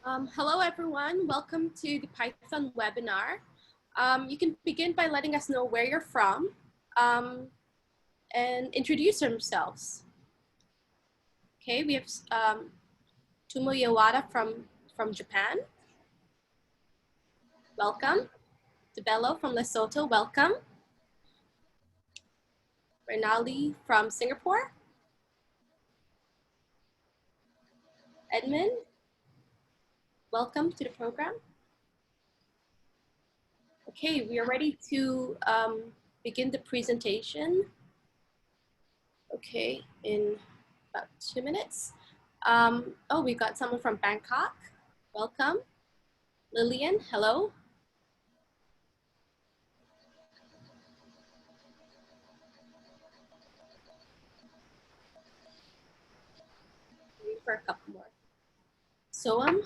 Hello, everyone. Welcome to the Python webinar. You can begin by letting us know where you're from and introduce yourselves. Okay, we have Tumo Yawada from Japan. Welcome. Debello from Lesotho, welcome. Renali from Singapore. Edmund, welcome to the program. Okay, we are ready to begin the presentation. Okay, in about 2 minutes. Oh, we got someone from Bangkok. Welcome. Lillian, hello. Wait for a couple more. Soam,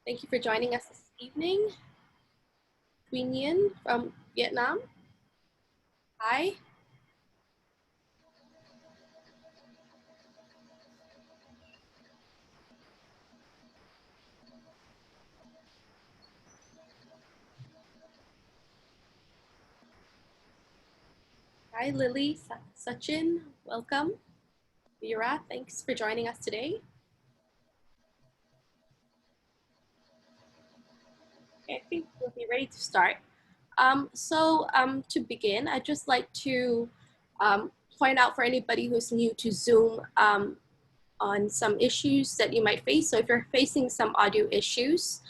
thank you for joining us this evening. Nguyen Yin from Vietnam. Hi. Hi, Lily, Sachin, welcome. Vera, thanks for joining us today. Okay, I think we'll be ready to start. To begin, I'd just like to point out for anybody who's new to Zoom on some issues that you might face. So if you're facing some audio issues,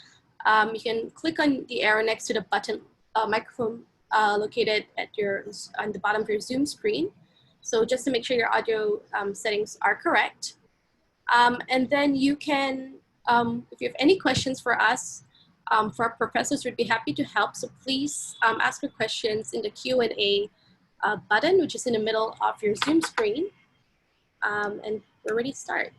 you can click on the arrow next to the button microphone located at on the bottom of your Zoom screen. So just to make sure your audio settings are correct. And then you can, if you have any questions for us, for our professors, we'd be happy to help. So please ask your questions in the Q&A button, which is in the middle of your Zoom screen. And we're ready to start.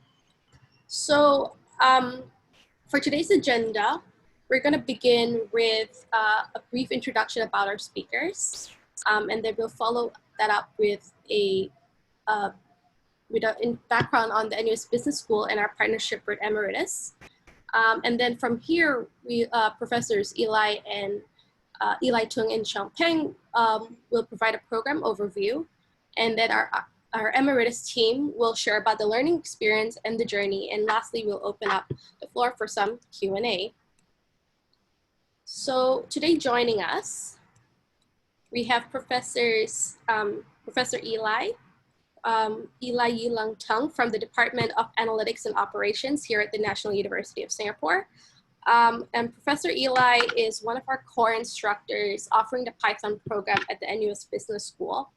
So for today's agenda, we're going to begin with a brief introduction about our speakers, and then we'll follow that up with a background on the NUS Business School and our partnership with Emeritus. And then from here, we professors Eli Tung and Xiangpeng will provide a program overview, and then our Emeritus team will share about the learning experience and the journey. And lastly, we'll open up the floor for some Q&A. So today joining us, we have professors, Professor Eli Yilang Tung from the Department of Analytics and Operations here at the National University of Singapore. And Professor Eli is one of our core instructors offering the Python program at the NUS Business School.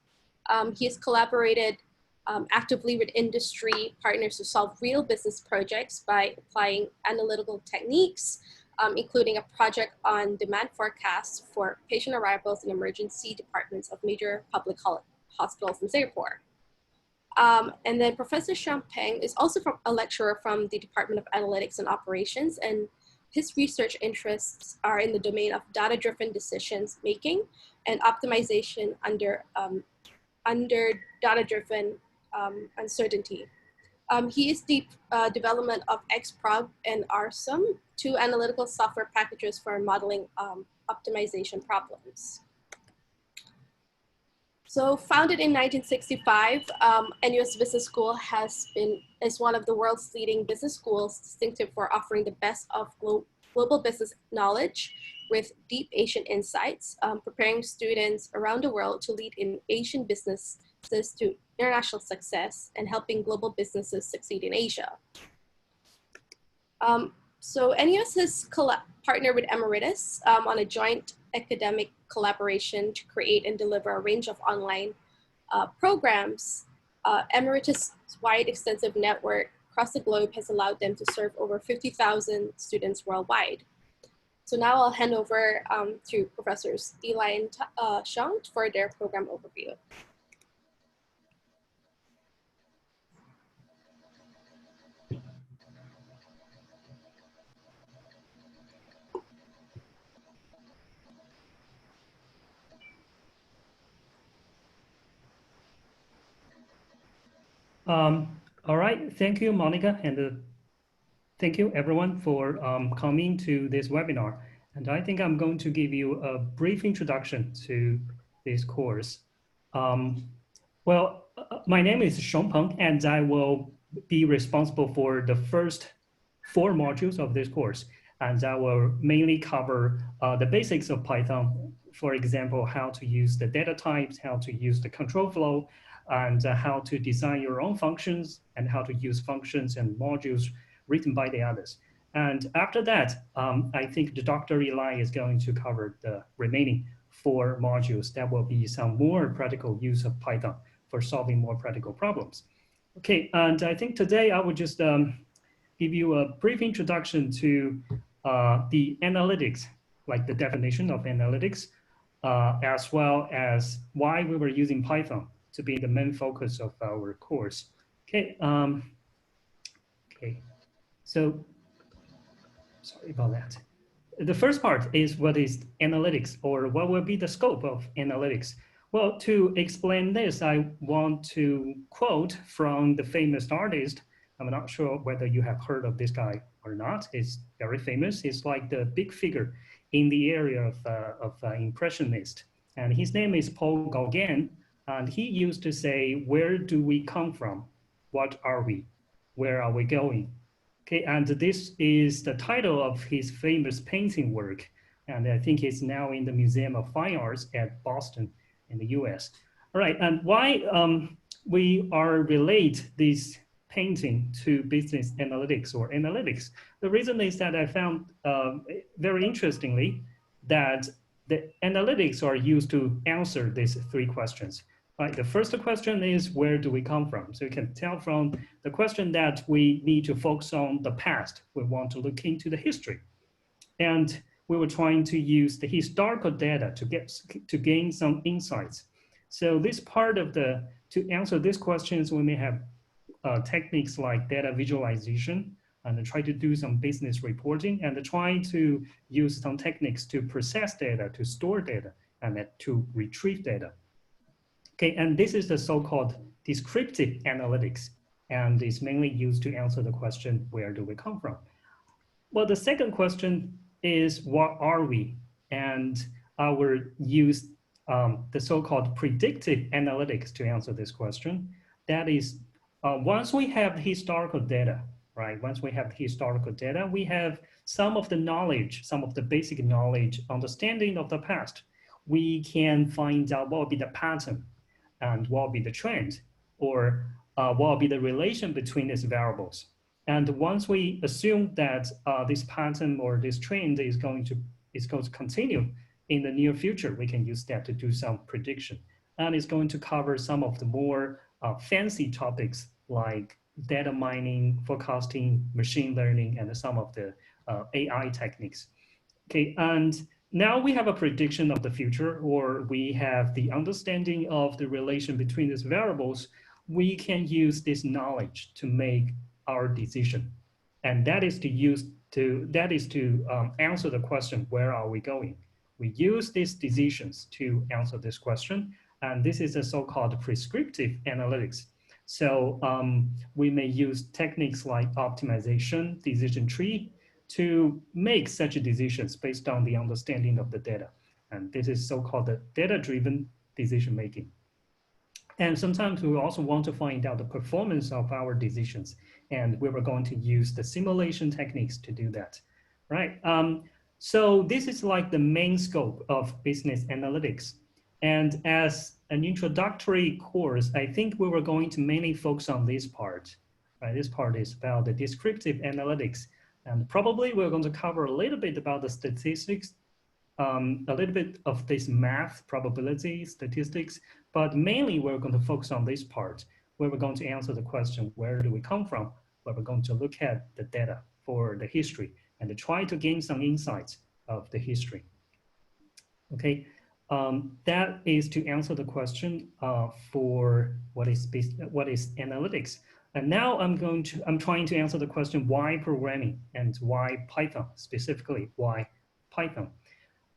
He has collaborated actively with industry partners to solve real business projects by applying analytical techniques, including a project on demand forecasts for patient arrivals in emergency departments of major public hospitals in Singapore. And then Professor Xiangpeng is also a lecturer from the Department of Analytics and Operations, and his research interests are in the domain of data-driven decisions making and optimization under data-driven uncertainty. He is the development of XProg and RSUM, two analytical software packages for modeling optimization problems. So founded in 1965, NUS Business School is one of the world's leading business schools, distinctive for offering the best of global business knowledge with deep Asian insights, preparing students around the world to lead in Asian businesses to international success and helping global businesses succeed in Asia. So NUS has partnered with Emeritus on a joint academic collaboration to create and deliver a range of online programs. Emeritus' wide extensive network across the globe has allowed them to serve over 50,000 students worldwide. So now I'll hand over to Professors Eli and Xiang for their program overview. All right, thank you, Monica. And Thank you everyone for coming to this webinar. And I think I'm going to give you a brief introduction to this course. My name is Xiong Peng, and I will be responsible for the first 4 modules of this course. And I will mainly cover the basics of Python. For example, how to use the data types, how to use the control flow, and how to design your own functions, and how to use functions and modules written by the others. And after that, I think the Dr. Eli is going to cover the remaining 4 modules. That will be some more practical use of Python for solving more practical problems. Okay, and I think today I will just give you a brief introduction to the analytics, like the definition of analytics, as well as why we were using Python to be the main focus of our course. Okay, okay. So sorry about that. The first part is what is analytics, or what will be the scope of analytics. Well, to explain this, I want to quote from the famous artist. I'm not sure whether you have heard of this guy or not. He's very famous. He's like the big figure in the area of impressionist. And his name is Paul Gauguin. And he used to say, where do we come from? What are we? Where are we going? Okay, and this is the title of his famous painting work. And I think it's now in the Museum of Fine Arts at Boston in the US. All right, and why we are relate this painting to business analytics or analytics? The reason is that I found very interestingly that the analytics are used to answer these 3 questions. Right, the first question is, where do we come from? So you can tell from the question that we need to focus on the past. We want to look into the history. And we were trying to use the historical data to gain some insights. So this part of to answer these questions, we may have techniques like data visualization, and try to do some business reporting, and try to use some techniques to process data, to store data, and to retrieve data. Okay, and this is the so-called descriptive analytics, and is mainly used to answer the question, where do we come from? Well, the second question is, what are we? And I will use the so-called predictive analytics to answer this question. That is, once we have historical data, right? Once we have historical data, we have some of the knowledge, some of the basic knowledge, understanding of the past. We can find out what will be the pattern and what will be the trend, or what will be the relation between these variables. And once we assume that this pattern or this trend is going to continue in the near future, we can use that to do some prediction. And it's going to cover some of the more fancy topics like data mining, forecasting, machine learning, and some of the AI techniques. Okay, and now we have a prediction of the future, or we have the understanding of the relation between these variables. We can use this knowledge to make our decision, and that is to answer the question, where are we going? We use these decisions to answer this question, and this is a so-called prescriptive analytics. So we may use techniques like optimization, decision tree, to make such decisions based on the understanding of the data. And this is so-called the data-driven decision making. And sometimes we also want to find out the performance of our decisions. And we were going to use the simulation techniques to do that, right? So this is like the main scope of business analytics. And as an introductory course, I think we were going to mainly focus on this part. Right? This part is about the descriptive analytics. And probably we're going to cover a little bit about the statistics, a little bit of this math, probability, statistics, but mainly we're going to focus on this part, where we're going to answer the question, where do we come from? Where we're going to look at the data for the history and to try to gain some insights of the history. Okay, that is to answer the question for what is analytics. And now I'm trying to answer the question, why programming and why Python, specifically why Python?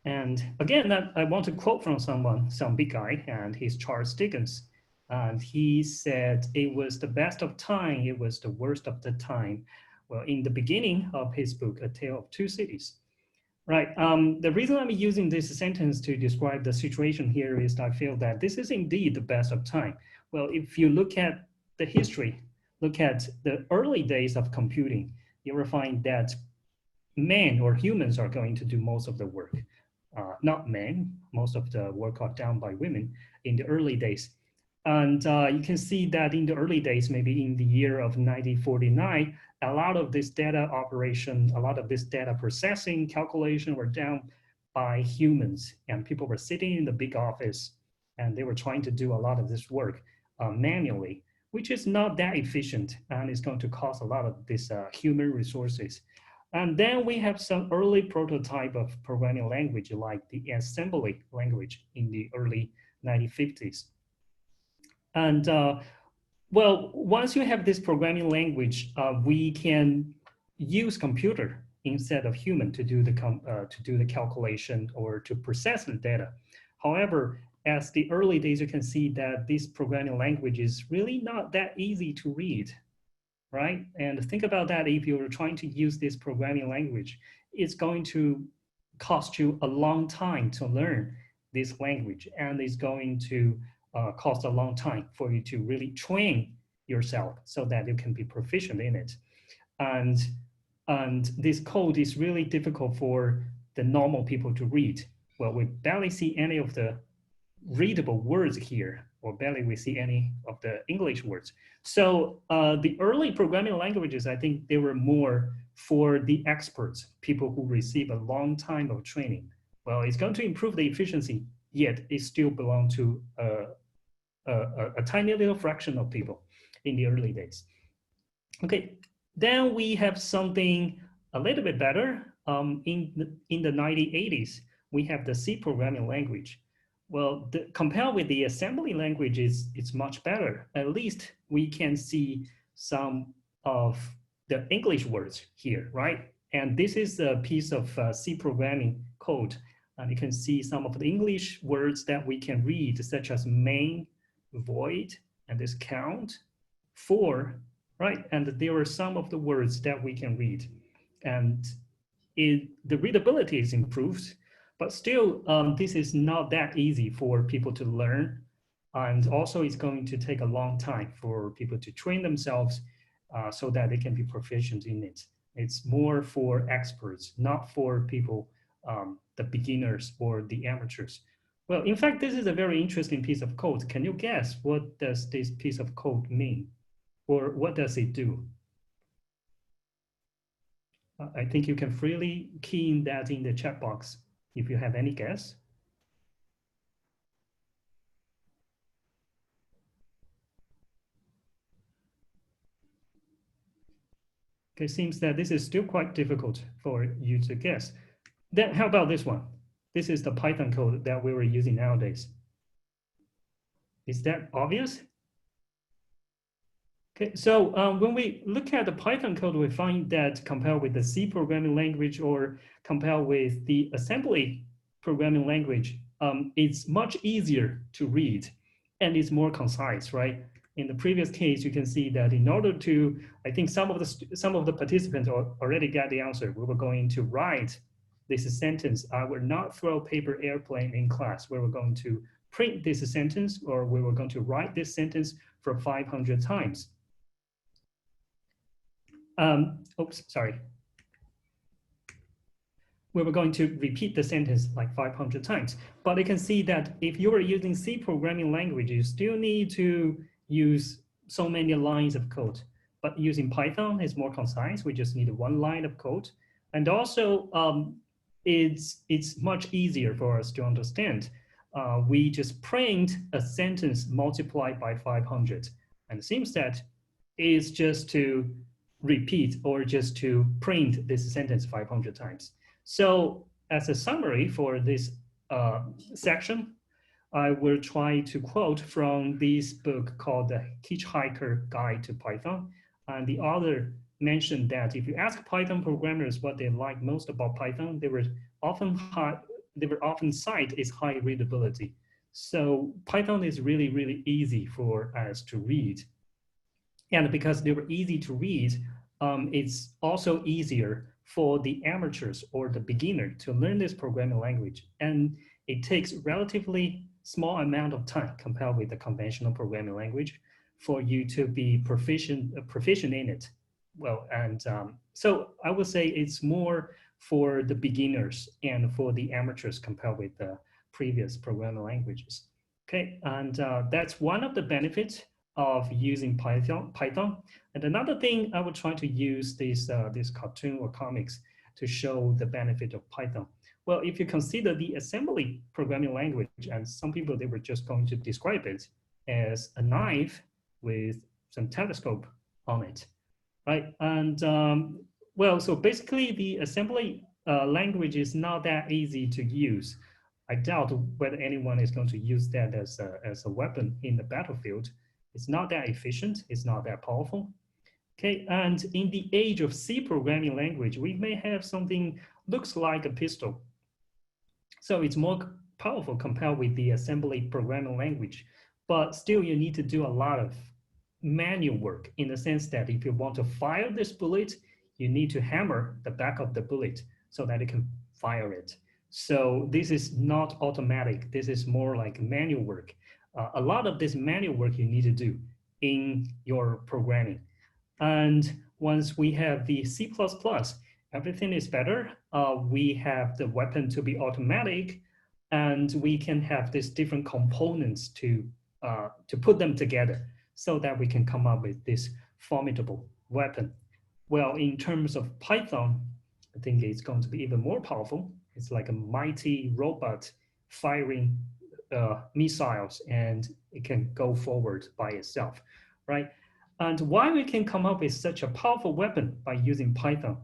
And again, I want to quote from some big guy, and he's Charles Dickens. And he said, it was the best of time, it was the worst of the time. well, in the beginning of his book, A Tale of Two Cities. Right. The reason I'm using this sentence to describe the situation here is I feel that this is indeed the best of time. Well, if you look at the history, look at the early days of computing, you will find that men or humans are going to do most of the work. Not men, most of the work are done by women in the early days. And you can see that in the early days, maybe in the year of 1949, a lot of this data operation, a lot of this data processing, calculation were done by humans, and people were sitting in the big office and they were trying to do a lot of this work manually, which is not that efficient and is going to cost a lot of this human resources. And then we have some early prototype of programming language like the assembly language in the early 1950s. And well, once you have this programming language, we can use computer instead of human to do the calculation or to process the data. However, as the early days, you can see that this programming language is really not that easy to read, right? And think about that. If you're trying to use this programming language, it's going to cost you a long time to learn this language, and it's going to cost a long time for you to really train yourself so that you can be proficient in it. And this code is really difficult for the normal people to read. Well, we barely see any of the readable words here, or barely we see any of the English words. So the early programming languages, I think they were more for the experts, people who receive a long time of training. Well, it's going to improve the efficiency, yet it still belongs to a tiny little fraction of people in the early days. Okay, then we have something a little bit better. In the 1980s, we have the C programming language. Well, compared with the assembly languages, it's much better. At least we can see some of the English words here, right? And this is a piece of C programming code. And you can see some of the English words that we can read, such as main, void, and this count, for, right? And there are some of the words that we can read. And the readability is improved, but still, this is not that easy for people to learn. And also it's going to take a long time for people to train themselves so that they can be proficient in it. It's more for experts, not for people, the beginners or the amateurs. Well, in fact, this is a very interesting piece of code. Can you guess what does this piece of code mean? Or what does it do? I think you can freely key in that in the chat box if you have any guess. Okay, seems that this is still quite difficult for you to guess. Then how about this one? This is the Python code that we were using nowadays. Is that obvious? Okay, so when we look at the Python code, we find that compared with the C programming language or compared with the assembly programming language, it's much easier to read and it's more concise, right? In the previous case, you can see that in order to, I think some of the participants already got the answer. We were going to write this sentence. I will not throw paper airplane in class. We were going to print this sentence, or we were going to write this sentence for 500 times. Oops, sorry. We were going to repeat the sentence like 500 times. But you can see that if you are using C programming language, you still need to use so many lines of code. But using Python is more concise. We just need one line of code. And also, it's much easier for us to understand. We just print a sentence multiplied by 500. And it seems that it's just to repeat or just to print this sentence 500 times. So as a summary for this section, I will try to quote from this book called The Hitchhiker Guide to Python. And the author mentioned that if you ask Python programmers what they like most about Python, they were often cite its high readability. So Python is really, really easy for us to read. And because they were easy to read, it's also easier for the amateurs or the beginner to learn this programming language. And it takes relatively small amount of time compared with the conventional programming language for you to be proficient in it. Well, and so I would say it's more for the beginners and for the amateurs compared with the previous programming languages. Okay, and that's one of the benefits of using Python. And another thing, I would try to use this cartoon or comics to show the benefit of Python. Well, if you consider the assembly programming language, and some people, they were just going to describe it as a knife with some telescope on it, right? And well, so basically the assembly language is not that easy to use. I doubt whether anyone is going to use that as a weapon in the battlefield. It's not that efficient, it's not that powerful. Okay, and in the age of C programming language, we may have something looks like a pistol. So it's more powerful compared with the assembly programming language, but still you need to do a lot of manual work in the sense that if you want to fire this bullet, you need to hammer the back of the bullet so that it can fire it. So this is not automatic. This is more like manual work. A lot of this manual work you need to do in your programming. And once we have the C++, everything is better. We have the weapon to be automatic, and we can have these different components to put them together so that we can come up with this formidable weapon. Well, in terms of Python, I think it's going to be even more powerful. It's like a mighty robot firing missiles, and it can go forward by itself, right? And why we can come up with such a powerful weapon by using Python?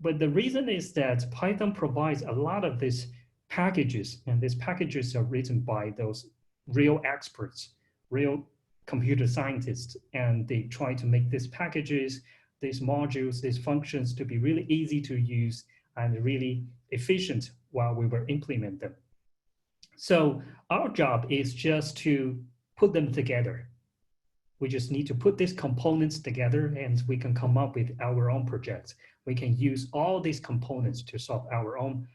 But the reason is that Python provides a lot of these packages, and these packages are written by those real experts, real computer scientists, and they try to make these packages, these modules, these functions to be really easy to use and really efficient while we will implement them. So our job is just to put them together. We just need to put these components together and we can come up with our own projects. We can use all these components to solve our own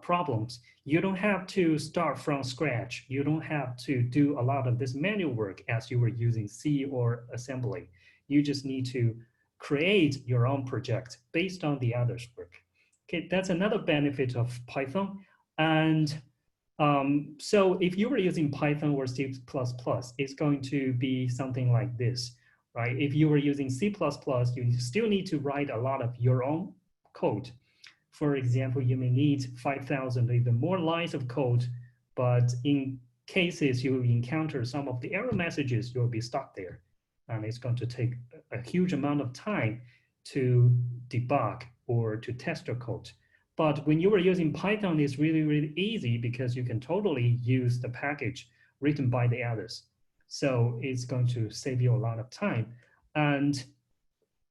problems. You don't have to start from scratch. You don't have to do a lot of this manual work as you were using C or assembly. You just need to create your own project based on the others' work. Okay, that's another benefit of Python. And so if you were using Python or C++, it's going to be something like this, right? If you were using C++, you still need to write a lot of your own code. For example, you may need 5,000 or even more lines of code, but in cases you encounter some of the error messages, you'll be stuck there. And it's going to take a huge amount of time to debug or to test your code. But when you were using Python, it's really, really easy because you can totally use the package written by the others. So it's going to save you a lot of time. And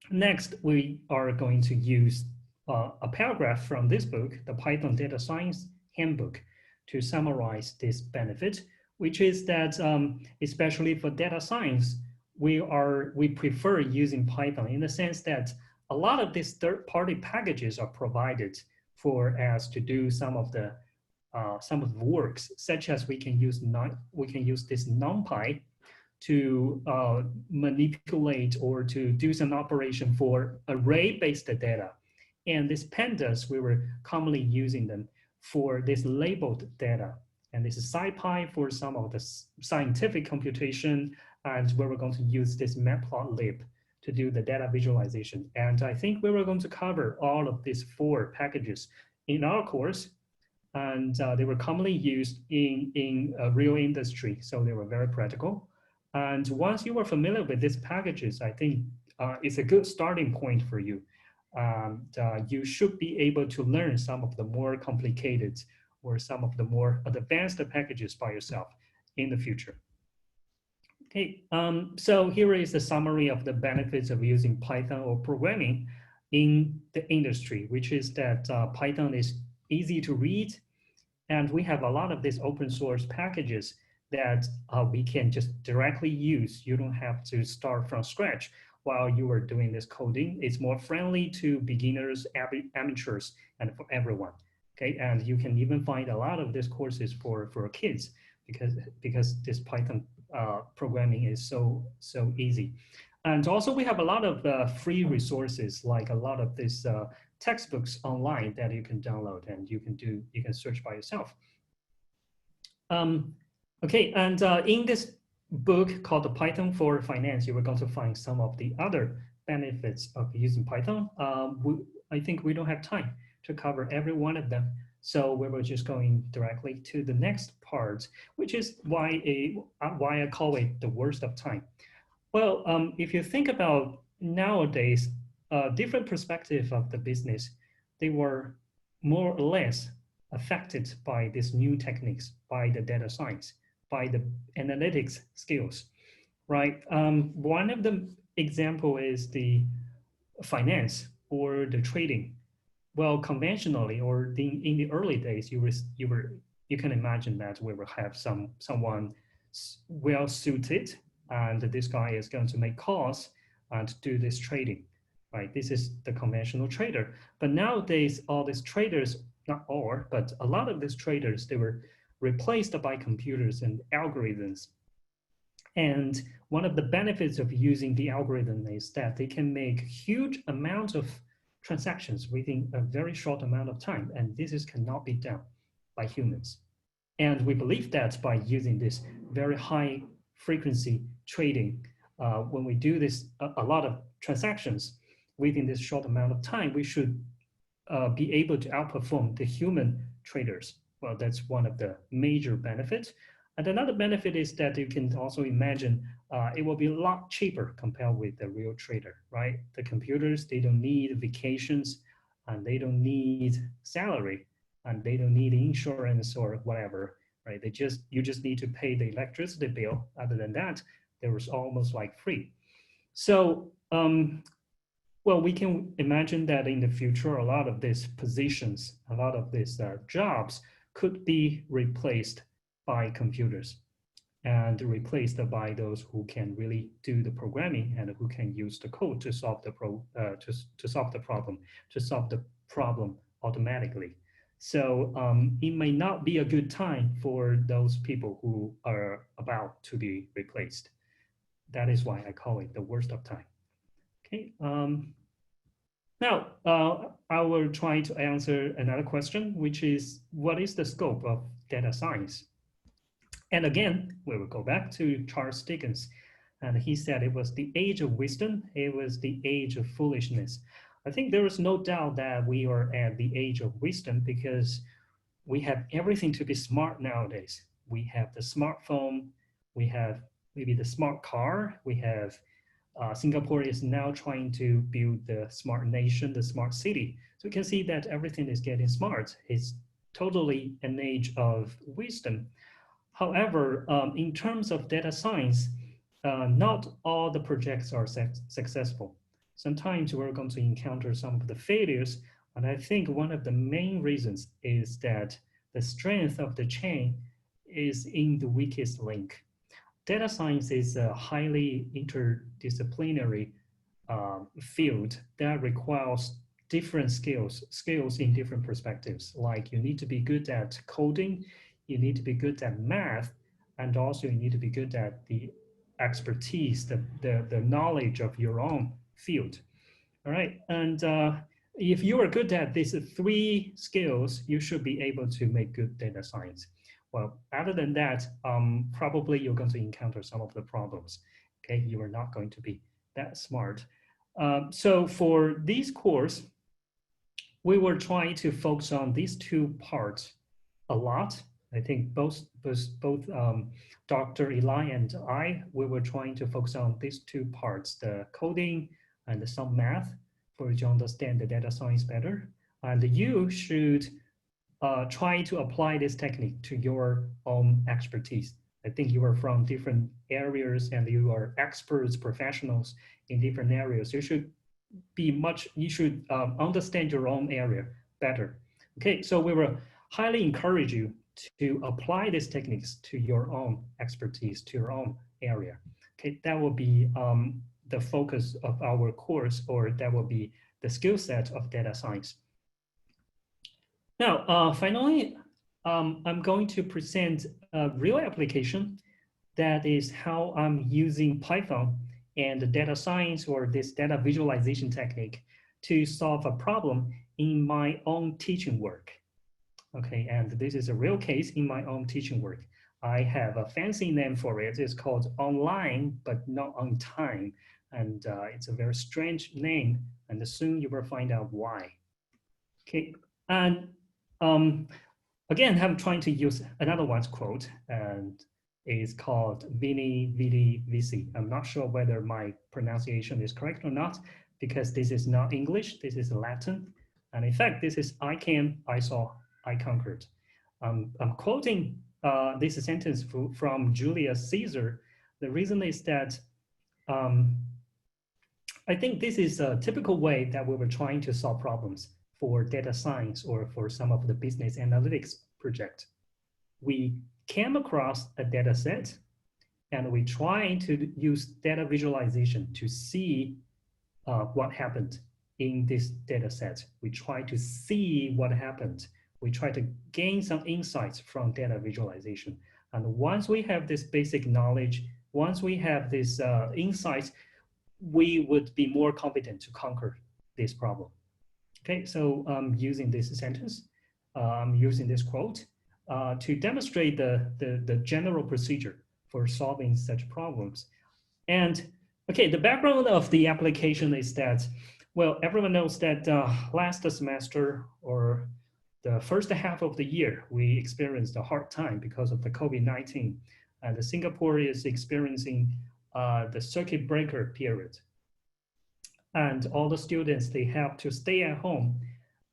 next, we are going to use a paragraph from this book, the Python Data Science Handbook, to summarize this benefit, which is that especially for data science, we prefer using Python in the sense that a lot of these third-party packages are provided for us to do some of the works, such as we can use this NumPy to manipulate or to do some operation for array-based data. And this pandas, we were commonly using them for this labeled data. And this is SciPy for some of the scientific computation. And we were going to use this matplotlib to do the data visualization. And I think we were going to cover all of these 4 packages in our course. And they were commonly used in a real industry. So they were very practical. And once you are familiar with these packages, I think it's a good starting point for you. You should be able to learn some of the more complicated or some of the more advanced packages by yourself in the future. Okay, so here is the summary of the benefits of using Python or programming in the industry, which is that Python is easy to read, and we have a lot of these open source packages that we can just directly use. You don't have to start from scratch. while you are doing this coding. It's more friendly to beginners, amateurs, and for everyone. Okay, and you can even find a lot of these courses for kids because this Python programming is so easy. And also we have a lot of free resources, like a lot of these textbooks online that you can download and you can search by yourself. Okay, and in this book called the Python for Finance, you are going to find some of the other benefits of using Python. I think we don't have time to cover every one of them. So we were just going directly to the next part, which is why I call it the worst of time. Well, if you think about nowadays, different perspective of the business, they were more or less affected by these new techniques, by the data science, by the analytics skills, right? One of the example is the finance or the trading. Well, conventionally or in the early days, you can imagine that we will have someone well suited, and this guy is going to make calls and do this trading, right? This is the conventional trader. But nowadays, all these traders, not all, but a lot of these traders, they were replaced by computers and algorithms. And one of the benefits of using the algorithm is that they can make huge amounts of transactions within a very short amount of time. And this cannot be done by humans. And we believe that by using this very high frequency trading, when we do this, a lot of transactions within this short amount of time, we should be able to outperform the human traders. Well, that's one of the major benefits. And another benefit is that you can also imagine it will be a lot cheaper compared with the real trader, right? The computers, they don't need vacations, and they don't need salary, and they don't need insurance or whatever, right? You just need to pay the electricity bill. Other than that, there was almost like free. So, well, we can imagine that in the future, a lot of these positions, a lot of these jobs could be replaced by computers and replaced by those who can really do the programming and who can use the code to solve the problem automatically. So it may not be a good time for those people who are about to be replaced. That is why I call it the worst of time. Okay. Now, I will try to answer another question, which is, what is the scope of data science? And again, we will go back to Charles Dickens. And he said it was the age of wisdom. It was the age of foolishness. I think there is no doubt that we are at the age of wisdom because we have everything to be smart nowadays. We have the smartphone. We have maybe the smart car. We have Singapore is now trying to build the smart nation, the smart city. So we can see that everything is getting smart. It's totally an age of wisdom. However, in terms of data science, not all the projects are successful. Sometimes we're going to encounter some of the failures, and I think one of the main reasons is that the strength of the chain is in the weakest link. Data science is a highly interdisciplinary field that requires different skills in different perspectives. Like you need to be good at coding, you need to be good at math, and also you need to be good at the expertise, the knowledge of your own field. All right, and if you are good at these three skills, you should be able to make good data science. Well, other than that, probably you're going to encounter some of the problems. Okay, you are not going to be that smart. So for this course, we were trying to focus on these two parts a lot. I think both Dr. Eli and I, we were trying to focus on these two parts, the coding and some math for you to understand the data science better. And you should try to apply this technique to your own expertise. I think you are from different areas and you are experts, professionals in different areas. You should understand your own area better. Okay, so we will highly encourage you to apply these techniques to your own expertise, to your own area. Okay, that will be the focus of our course, or that will be the skill set of data science. Now, finally, I'm going to present a real application that is how I'm using Python and data science or this data visualization technique to solve a problem in my own teaching work. Okay, and this is a real case in my own teaching work. I have a fancy name for it. It's called Online, but not on time. And it's a very strange name, and soon you will find out why. Okay, and again, I'm trying to use another one's quote, and it's called Vini Vidi Vici. I'm not sure whether my pronunciation is correct or not, because this is not English, this is Latin. And in fact, this is I can, I saw, I conquered. I'm quoting this sentence from Julius Caesar. The reason is that I think this is a typical way that we were trying to solve problems for data science or for some of the business analytics project. We came across a data set and we try to use data visualization to see what happened in this data set. We try to see what happened. We try to gain some insights from data visualization. And once we have this basic knowledge, once we have this insights, we would be more competent to conquer this problem. Okay, so I'm using this sentence, I'm using this quote to demonstrate the general procedure for solving such problems. And okay, the background of the application is that, well, everyone knows that last semester or the first half of the year, we experienced a hard time because of the COVID-19. And Singapore is experiencing the circuit breaker period. And all the students, they have to stay at home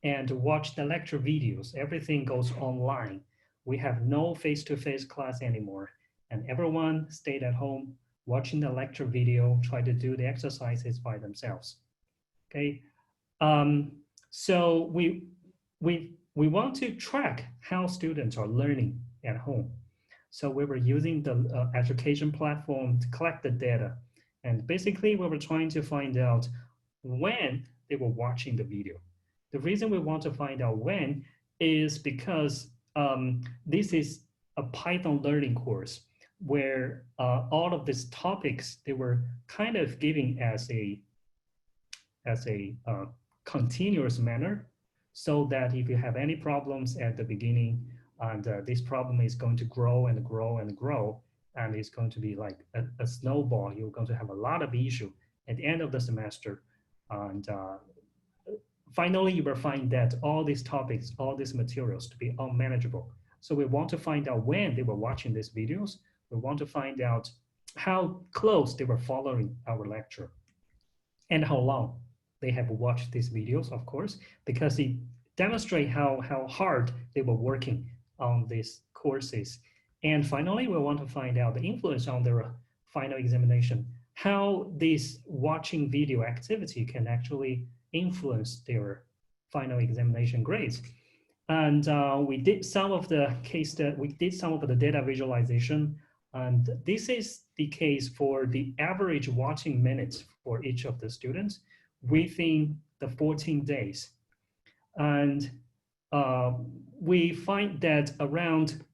and watch the lecture videos. Everything goes online. We have no face-to-face class anymore. And everyone stayed at home watching the lecture video, try to do the exercises by themselves. Okay, so we want to track how students are learning at home. So we were using the education platform to collect the data. And basically we were trying to find out when they were watching the video. The reason we want to find out when is because this is a Python learning course where all of these topics, they were kind of giving as a continuous manner, so that if you have any problems at the beginning, and this problem is going to grow and grow and grow, and it's going to be like a snowball, you're going to have a lot of issue at the end of the semester. And finally, you will find that all these topics, all these materials to be unmanageable. So we want to find out when they were watching these videos. We want to find out how close they were following our lecture and how long they have watched these videos, of course, because it demonstrates how hard they were working on these courses. And finally, we want to find out the influence on their final examination, how this watching video activity can actually influence their final examination grades. And we did some of the data visualization. And this is the case for the average watching minutes for each of the students within the 14 days. And we find that around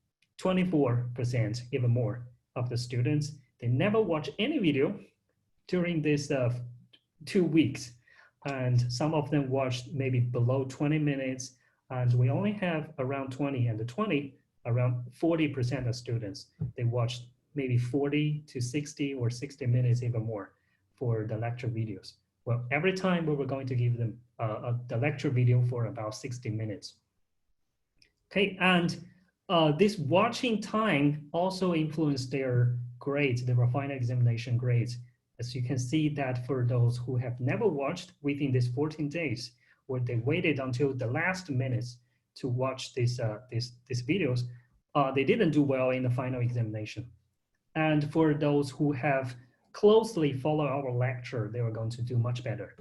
24%, even more, of the students, they never watch any video during this 2 weeks. And some of them watched maybe below 20 minutes. And we only have around 20, and the 20, around 40% of students, they watched maybe 40 to 60 or 60 minutes, even more, for the lecture videos. Well, every time we were going to give them the lecture video for about 60 minutes. Okay, and this watching time also influenced their grades, their final examination grades. As you can see that for those who have never watched within these 14 days, where they waited until the last minutes to watch these videos, they didn't do well in the final examination. And for those who have closely followed our lecture, they were going to do much better,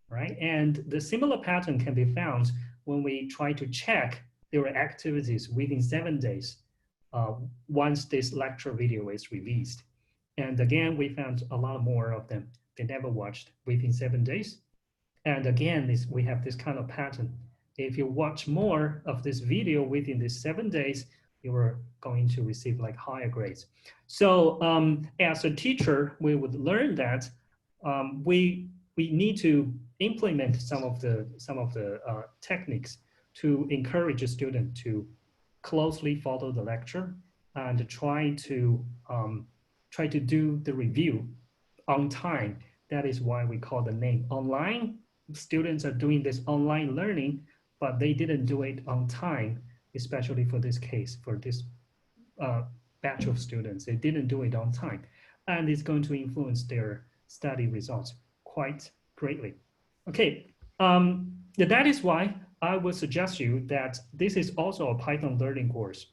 right? And the similar pattern can be found when we try to check their activities within 7 days once this lecture video is released. And again, we found a lot more of them they never watched within 7 days. And again, we have this kind of pattern. If you watch more of this video within these 7 days, you are going to receive like higher grades. So as a teacher, we would learn that we need to implement some of the techniques to encourage a student to closely follow the lecture and try to do the review on time. That is why we call the name. Online students are doing this online learning, but they didn't do it on time, especially for this case, for this batch of students. They didn't do it on time, and it's going to influence their study results quite greatly. Okay, that is why I would suggest you that this is also a Python learning course.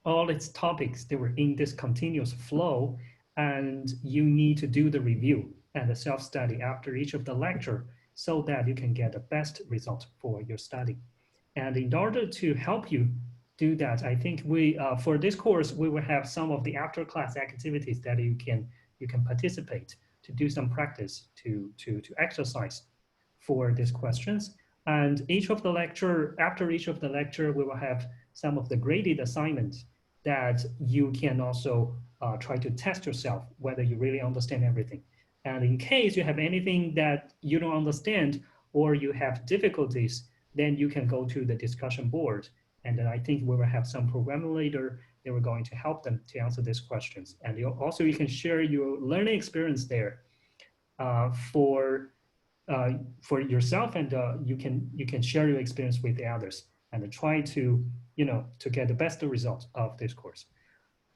All its topics, they were in this continuous flow, and you need to do the review and the self-study after each of the lecture so that you can get the best result for your study. And in order to help you do that, I think we, for this course, we will have some of the after-class activities that you can participate to do some practice to exercise for these questions. And each of the lecture, after each of the lecture, we will have some of the graded assignments that you can also try to test yourself whether you really understand everything. And in case you have anything that you don't understand or you have difficulties, then you can go to the discussion board. And then I think we will have some programmer later. They were going to help them to answer these questions. And also you can share your learning experience there for yourself, and you can share your experience with the others and try to to get the best result of this course.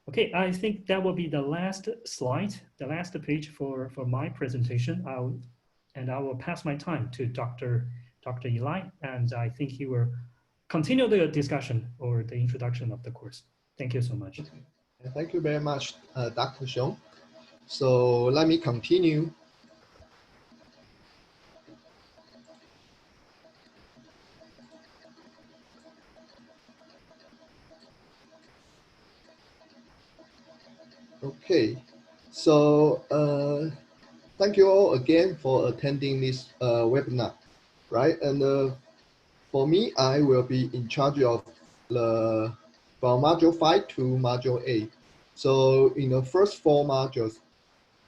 Okay, I think that will be the last slide, the last page for my presentation. I will pass my time to Dr. Eli, and I think he will continue the discussion or the introduction of the course. Thank you so much. Thank you very much, Dr. Xiong. So let me continue. Okay, so thank you all again for attending this webinar, right? And for me, I will be in charge of from module 5 to module 8. So in the first 4 modules,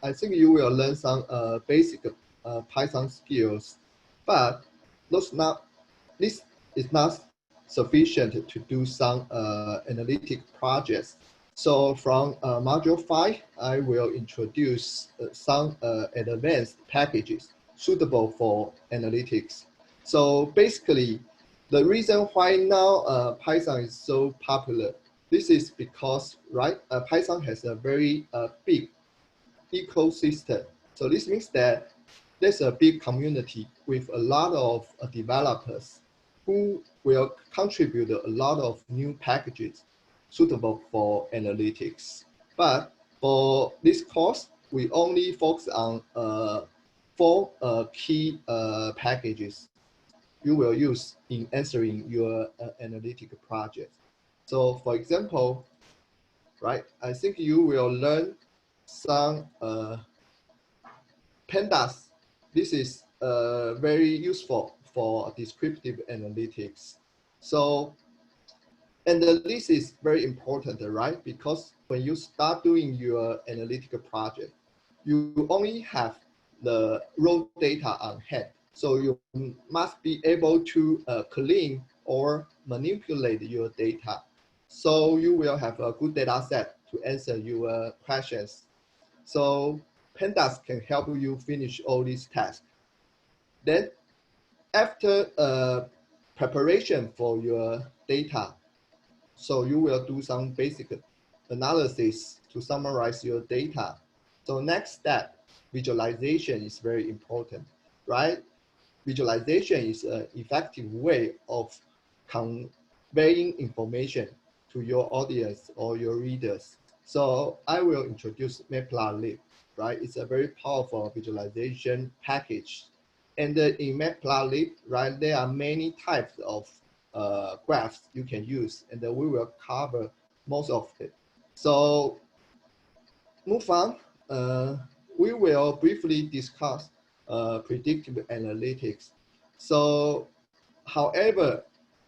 I think you will learn some basic Python skills, but this is not sufficient to do some analytic projects. So from module 5, I will introduce some advanced packages suitable for analytics. So basically, the reason why now Python is so popular, this is because, right, Python has a very big ecosystem. So this means that there's a big community with a lot of developers who will contribute a lot of new packages suitable for analytics. But for this course, we only focus on 4 key packages you will use in answering your analytic project. So for example, right, I think you will learn some pandas. This is very useful for descriptive analytics. So, and this is very important, right? Because when you start doing your analytical project, you only have the raw data on hand. So you must be able to clean or manipulate your data. So you will have a good data set to answer your questions. So pandas can help you finish all these tasks. Then after preparation for your data, so you will do some basic analysis to summarize your data. So next step, visualization is very important, right? Visualization is an effective way of conveying information to your audience or your readers. So I will introduce Matplotlib, right? It's a very powerful visualization package. And in Matplotlib, right, there are many types of graphs you can use, and we will cover most of it. So move on. we will briefly discuss predictive analytics. So, however,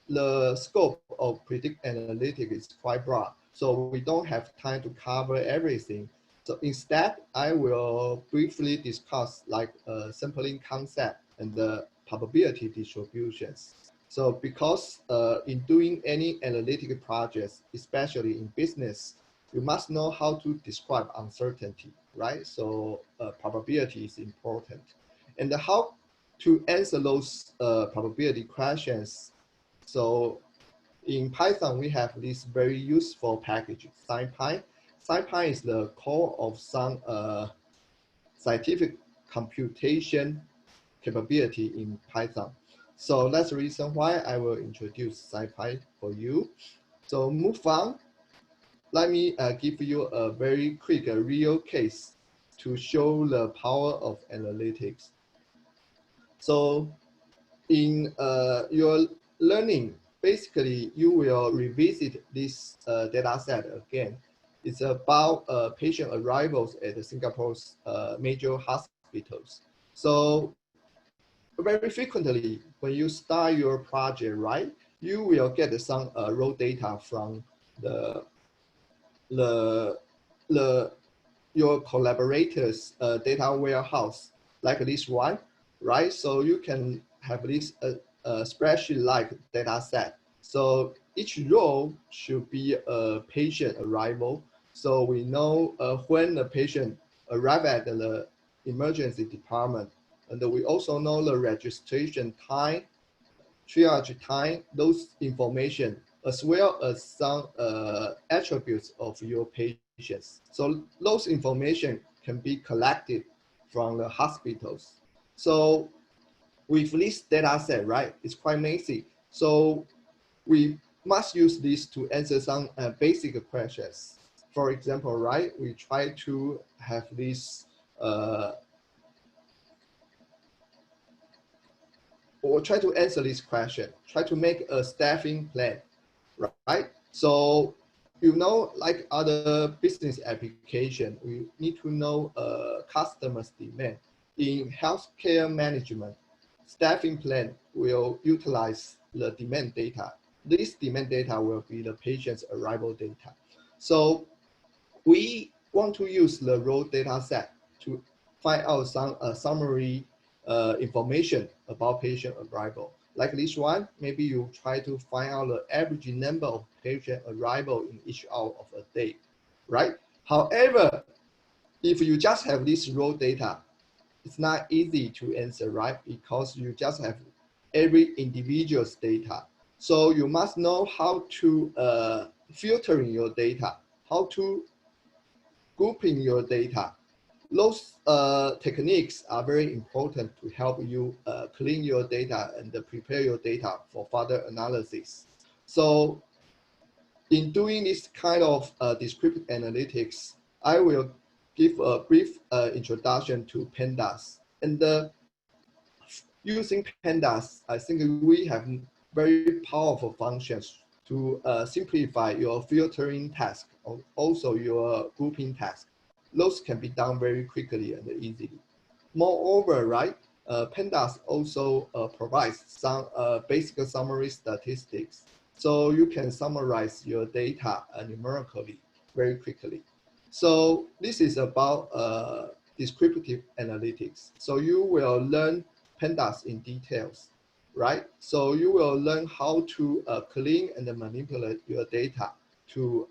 the scope of predictive analytics is quite broad, so we don't have time to cover everything. So instead, I will briefly discuss like sampling concept and the probability distributions. So because in doing any analytic projects, especially in business, you must know how to describe uncertainty, right? So probability is important. And how to answer those probability questions. So in Python, we have this very useful package, SciPy. SciPy is the core of some scientific computation capability in Python. So that's the reason why I will introduce SciPy for you. So move on. Let me give you a very quick real case to show the power of analytics. So in your learning, basically you will revisit this data set again. It's about patient arrivals at Singapore's major hospitals. So very frequently, when you start your project, right, you will get some raw data from the your collaborators' data warehouse, like this one, right? So you can have this spreadsheet-like data set. So each row should be a patient arrival. So we know when the patient arrived at the emergency department. And we also know the registration time, triage time, those information, as well as some attributes of your patients. So those information can be collected from the hospitals. So with this data set, right, it's quite messy. So we must use this to answer some basic questions. For example, right, we try to have this or try to answer this question, try to make a staffing plan, right? So, you know, like other business application, we need to know customers' demand. In healthcare management, staffing plan will utilize the demand data. This demand data will be the patient's arrival data. So we want to use the raw data set to find out some summary information about patient arrival. Like this one, maybe you try to find out the average number of patient arrival in each hour of a day, right? However, if you just have this raw data, it's not easy to answer, right? Because you just have every individual's data. So you must know how to filtering your data, how to grouping your data. Those techniques are very important to help you clean your data and prepare your data for further analysis. So in doing this kind of descriptive analytics, I will give a brief introduction to pandas. And using pandas, I think we have very powerful functions to simplify your filtering task, also your grouping task. Those can be done very quickly and easily. Moreover, right, pandas also provides some basic summary statistics. So you can summarize your data numerically very quickly. So this is about descriptive analytics. So you will learn pandas in details, right? So you will learn how to clean and manipulate your data to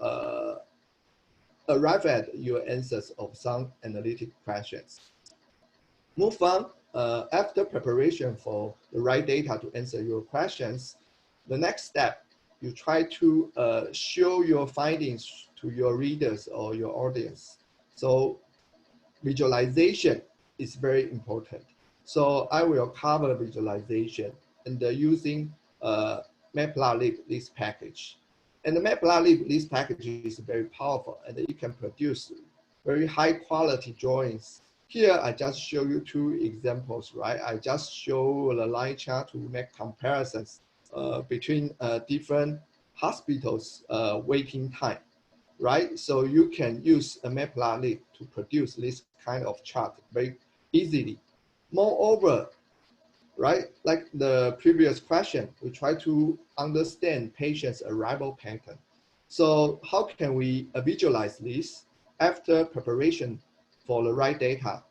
arrive at your answers of some analytic questions. Move on. After preparation for the right data to answer your questions, the next step, you try to show your findings to your readers or your audience. So visualization is very important. So I will cover visualization and using Matplotlib this package. And the Matplotlib this package is very powerful and it can produce very high quality drawings. Here I just show you two examples, right? I just show the line chart to make comparisons between different hospitals waiting time, right? So you can use a Matplotlib to produce this kind of chart very easily. Moreover, right, like the previous question, we try to understand patient's arrival pattern. So how can we visualize this after preparation for the right data?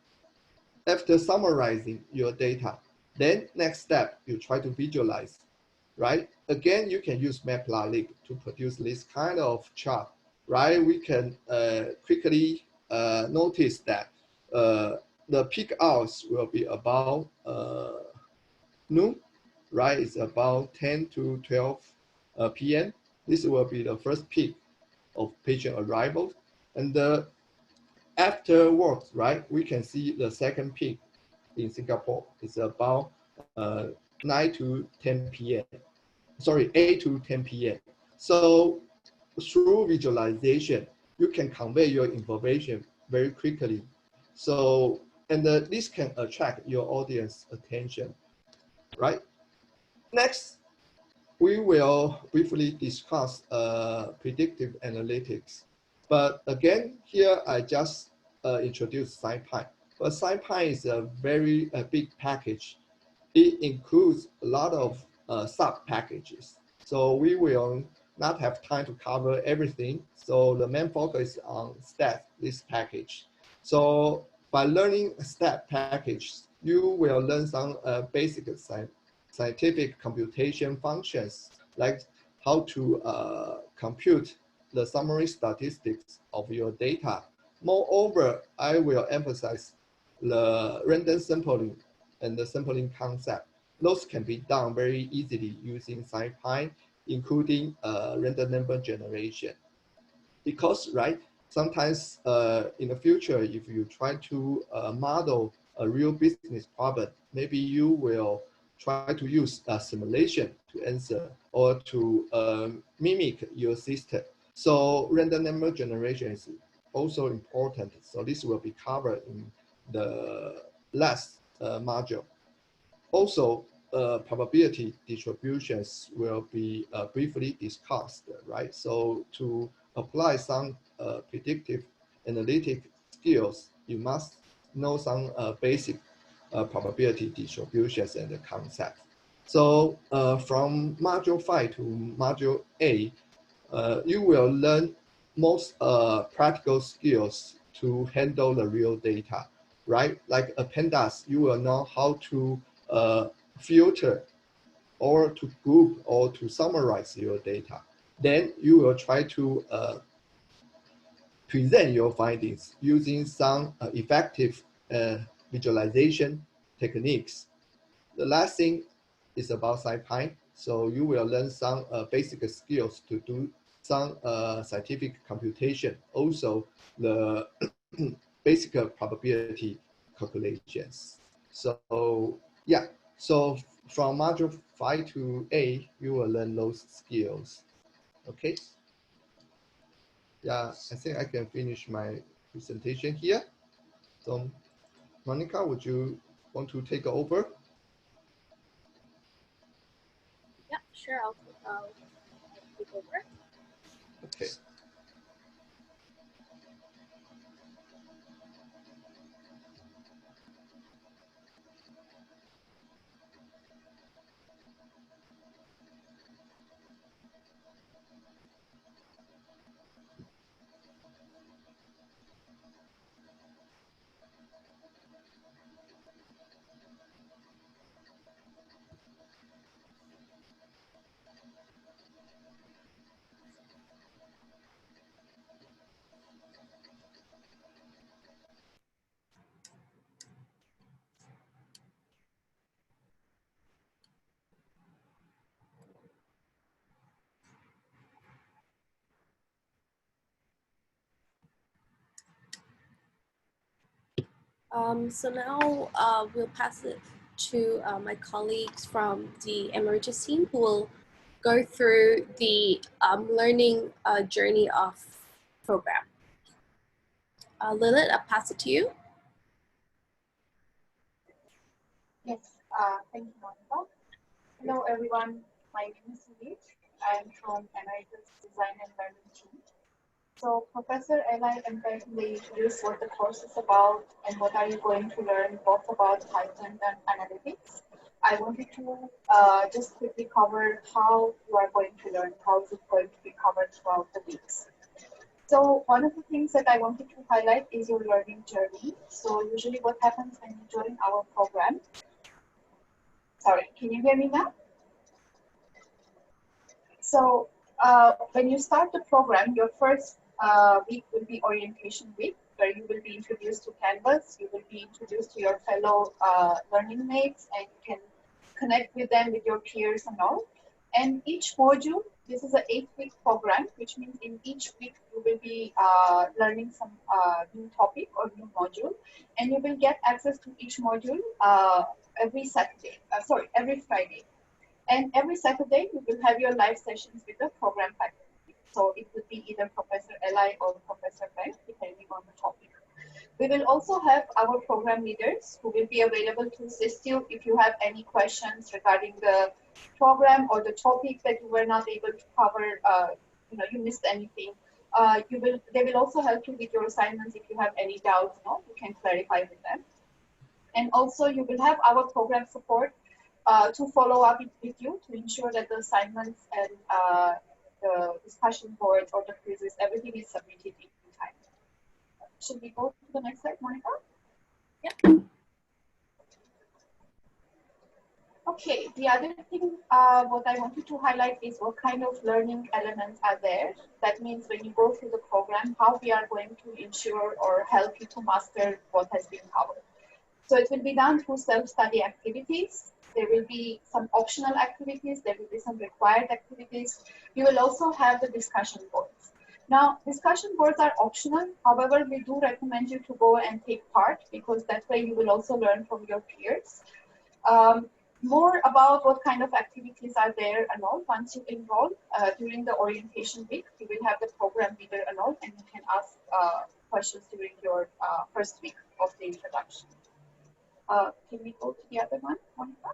After summarizing your data, then next step, you try to visualize, right? Again, you can use Matplotlib to produce this kind of chart, right? We can quickly notice that the peak hours will be about noon, right? It's about 10 to 12 p.m. This will be the first peak of patient arrival. And afterwards, right, we can see the second peak in Singapore. It's about 9 to 10 p.m. Sorry, 8 to 10 p.m. So through visualization, you can convey your information very quickly. So, and this can attract your audience attention, right? Next, we will briefly discuss predictive analytics. But again, here I just introduced SciPy. But SciPy is a very big package. It includes a lot of sub packages. So we will not have time to cover everything. So the main focus on STAT, this package. So by learning STAT package, you will learn some basic scientific computation functions, like how to compute the summary statistics of your data. Moreover, I will emphasize the random sampling and the sampling concept. Those can be done very easily using SciPy, including random number generation. Because, right, sometimes in the future, if you try to model a real business problem, maybe you will try to use a simulation to answer or to mimic your system. So random number generation is also important. So this will be covered in the last module. Also, probability distributions will be briefly discussed, right? So to apply some predictive analytic skills, you must know some basic probability distributions and the concepts. So from module 5 to module 8, you will learn most practical skills to handle the real data, right? Like a pandas, you will know how to filter or to group or to summarize your data. Then you will try to present your findings using some effective visualization techniques. The last thing is about SciPy. So you will learn some basic skills to do some scientific computation. Also, the basic probability calculations. So yeah, so from module 5 to 8, you will learn those skills. Okay. Yeah, I think I can finish my presentation here. So Monica, would you want to take over? Yeah, sure. I'll take over. Okay. So now we'll pass it to my colleagues from the Emeritus team who will go through the learning journey of program. Lilith, I'll pass it to you. Yes, thank you, Monica. Hello, everyone. My name is Sujit. I'm from Emeritus Design and Learning team. So Professor Eli and Ben will introduce what the course is about and what are you going to learn both about Python and analytics. I wanted to just quickly cover how you are going to learn, how is it going to be covered throughout the weeks. So one of the things that I wanted to highlight is your learning journey. So usually what happens when you join our program, sorry, can you hear me now? So when you start the program, your first week will be orientation week, where you will be introduced to Canvas, you will be introduced to your fellow learning mates, and you can connect with them, with your peers and all. And each module, this is an 8-week program, which means in each week you will be learning some new topic or new module, and you will get access to each module every Friday. And every Saturday, you will have your live sessions with the program faculty. So it would be either Professor Eli or Professor Ben, depending on the topic. We will also have our program leaders who will be available to assist you if you have any questions regarding the program or the topic that you were not able to cover, you missed anything. They will also help you with your assignments if you have any doubts, you can clarify with them. And also you will have our program support to follow up with you to ensure that the assignments and the discussion boards or the quizzes, everything is submitted in time. Should we go to the next slide, Monica? Yep. Okay, the other thing what I wanted to highlight is what kind of learning elements are there. That means when you go through the program, how we are going to ensure or help you to master what has been covered. So it will be done through self-study activities. There will be some optional activities. There will be some required activities. You will also have the discussion boards. Now, discussion boards are optional. However, we do recommend you to go and take part because that way you will also learn from your peers. More about what kind of activities are there and all. Once you enroll during the orientation week, you will have the program leader and all, and you can ask questions during your first week of the introduction. Can we go to the other one, Monica?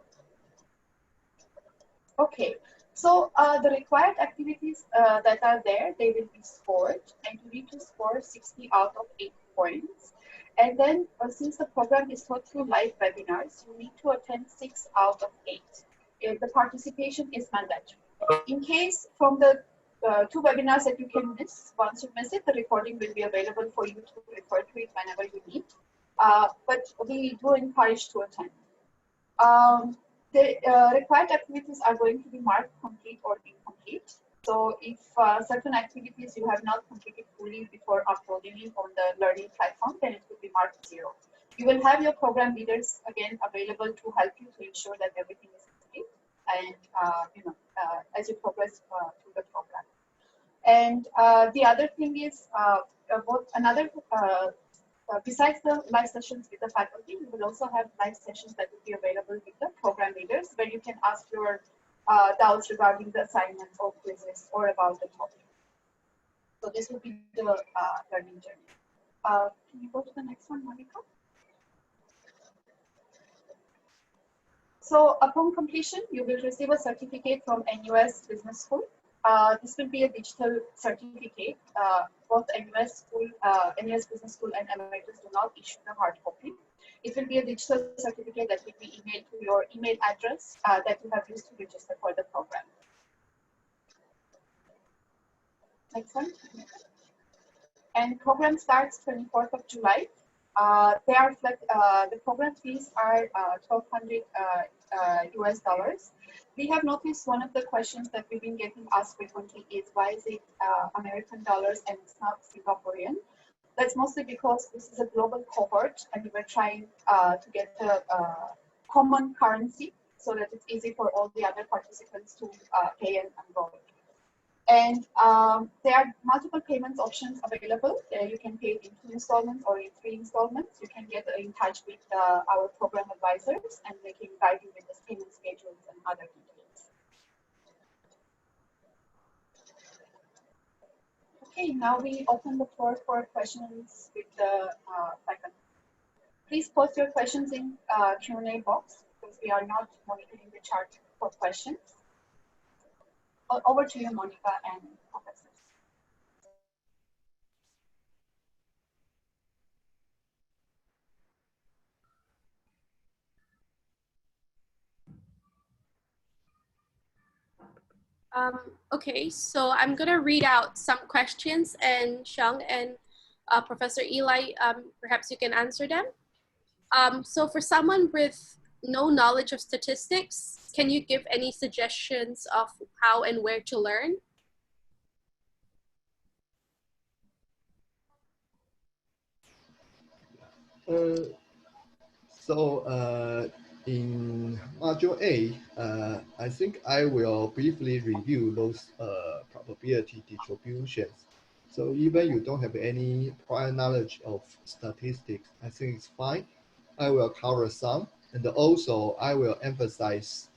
Okay, so the required activities that are there, they will be scored, and you need to score 60 out of 8 points. And then since the program is taught through live webinars, you need to attend 6 out of 8. The participation is mandatory. In case from the 2 webinars that you can miss, once you miss it, the recording will be available for you to refer to it whenever you need. But we do encourage to attend. The required activities are going to be marked complete or incomplete. So if certain activities you have not completed fully before uploading it on the learning platform, then it will be marked 0. You will have your program leaders again available to help you to ensure that everything is complete and as you progress through the program. And the other thing is besides the live sessions with the faculty, you will also have live sessions that will be available with the program leaders where you can ask your doubts regarding the assignments or quizzes or about the topic. So this will be the learning journey. Can you go to the next one, Monica? So upon completion, you will receive a certificate from NUS Business School. This will be a digital certificate. Both NUS Business School and Emeritus do not issue the hard copy. It will be a digital certificate that will be emailed to your email address that you have used to register for the program. Next one. And program starts 24th of July. The program fees are $1,200 US dollars. We have noticed one of the questions that we've been getting asked frequently is why is it American dollars and it's not Singaporean? That's mostly because this is a global cohort and we were trying to get a common currency so that it's easy for all the other participants to pay and enroll. And there are multiple payments options available. You can pay it in 2 installments or in 3 installments. You can get in touch with our program advisors and they can guide you with the payment schedules and other details. Okay, now we open the floor for questions with the faculty. Please post your questions in Q&A box because we are not monitoring the chart for questions. Over to you, Monica and professors. Okay, so I'm gonna read out some questions, and Xiang and Professor Eli, perhaps you can answer them. So for someone with no knowledge of statistics, can you give any suggestions of how and where to learn? Uh, so in Module A, I think I will briefly review those probability distributions. So even you don't have any prior knowledge of statistics, I think it's fine. I will cover some, and also I will emphasize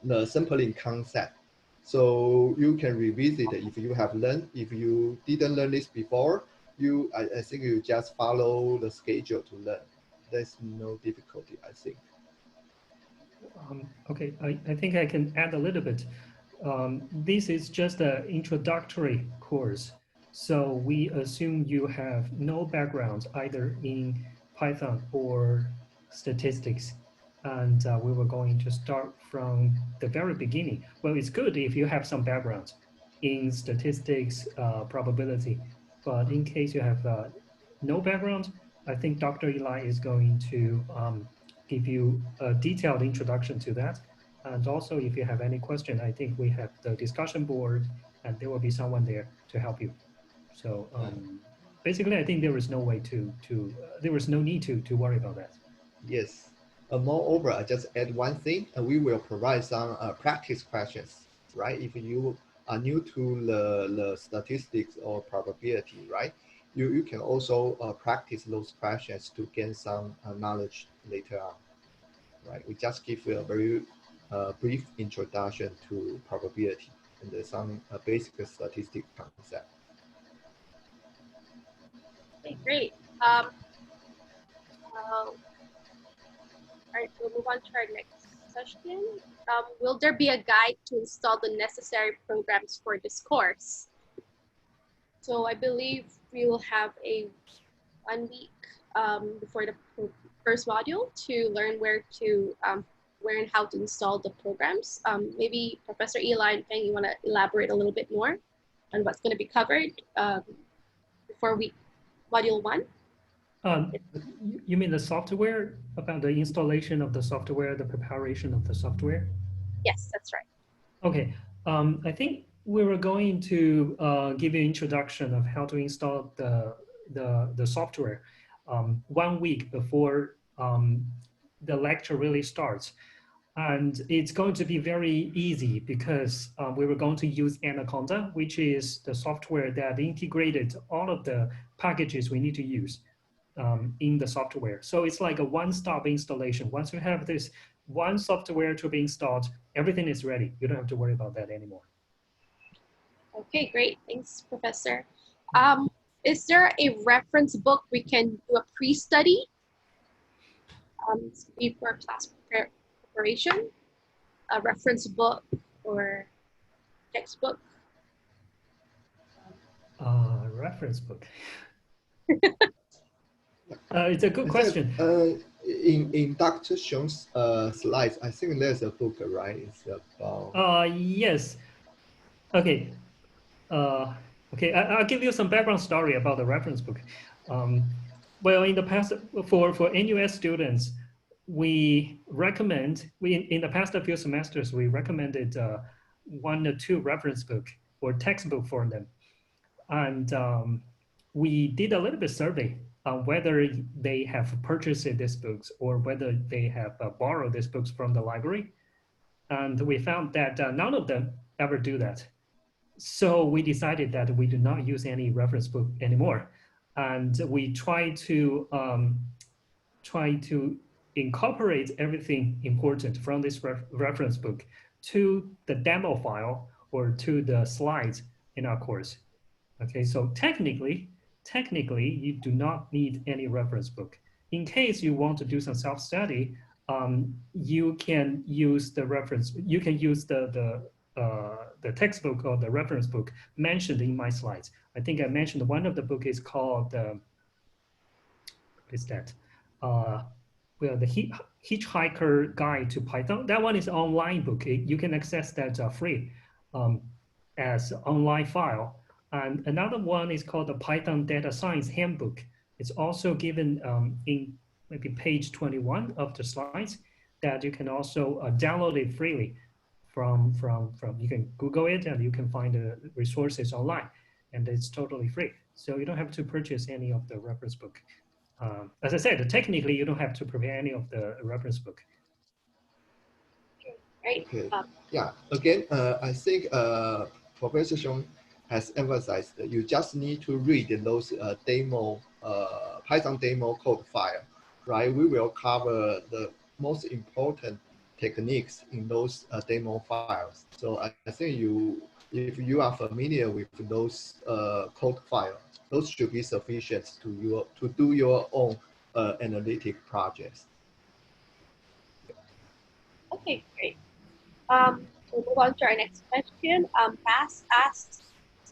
the sampling concept. So you can revisit if you have learned. If you didn't learn this before, I think you just follow the schedule to learn. There's no difficulty, I think. Okay, I think I can add a little bit. This is just an introductory course. So we assume you have no background either in Python or statistics. And we were going to start from the very beginning. Well, it's good if you have some background in statistics, probability. But in case you have no background, I think Dr. Eli is going to give you a detailed introduction to that. And also, if you have any question, I think we have the discussion board, and there will be someone there to help you. So basically, I think there is no way there is no need to worry about that. Yes. Moreover, I just add one thing, and we will provide some practice questions, right? If you are new to the statistics or probability, right? You can also practice those questions to gain some knowledge later on, right? We just give you a very brief introduction to probability and some basic statistic concept. Okay, great. All right, we'll move on to our next question. Will there be a guide to install the necessary programs for this course? So I believe we will have a 1 week before the first module to learn where and how to install the programs. Maybe Professor Eli and Feng, you want to elaborate a little bit more on what's going to be covered before module 1? You mean the software, about the installation of the software, the preparation of the software? Yes, that's right. Okay, I think we were going to give you an introduction of how to install the software 1 week before the lecture really starts. And it's going to be very easy because we were going to use Anaconda, which is the software that integrated all of the packages we need to use in the software. So it's like a one-stop installation. Once you have this one software to be installed, everything is ready. You don't have to worry about that anymore. Okay, great. Thanks, Professor. Is there a reference book we can do a pre-study for class preparation? A reference book or textbook? Reference book. It's a good question. In Dr. Xiong's slides, I think there's a book, right? It's about. Yes. Okay. Okay, I'll give you some background story about the reference book. Well, in the past, for NUS students, we recommend, in the past few semesters, we recommended 1 or 2 reference book or textbook for them. And we did a little bit survey on whether they have purchased these books or whether they have borrowed these books from the library. And we found that none of them ever do that. So we decided that we do not use any reference book anymore. And we try to incorporate everything important from this reference book to the demo file or to the slides in our course. Okay, so technically, you do not need any reference book. In case you want to do some self-study, you can use the reference, you can use the textbook or the reference book mentioned in my slides. I think I mentioned one of the book is called, what is that? Well, the Hitchhiker Guide to Python. That one is an online book. You can access that free. as online file. And another one is called the Python Data Science Handbook. It's also given in maybe page 21 of the slides that you can also download it freely from, you can Google it and you can find the resources online, and it's totally free. So you don't have to purchase any of the reference book. As I said, technically you don't have to prepare any of the reference book. Right. Okay. Yeah. Again, I think Professor Xiong has emphasized that you just need to read those demo Python demo code file, right? We will cover the most important techniques in those demo files. So I think if you are familiar with those code files, those should be sufficient to do your own analytic projects. Okay, great. We'll move on to our next question. Bass asks,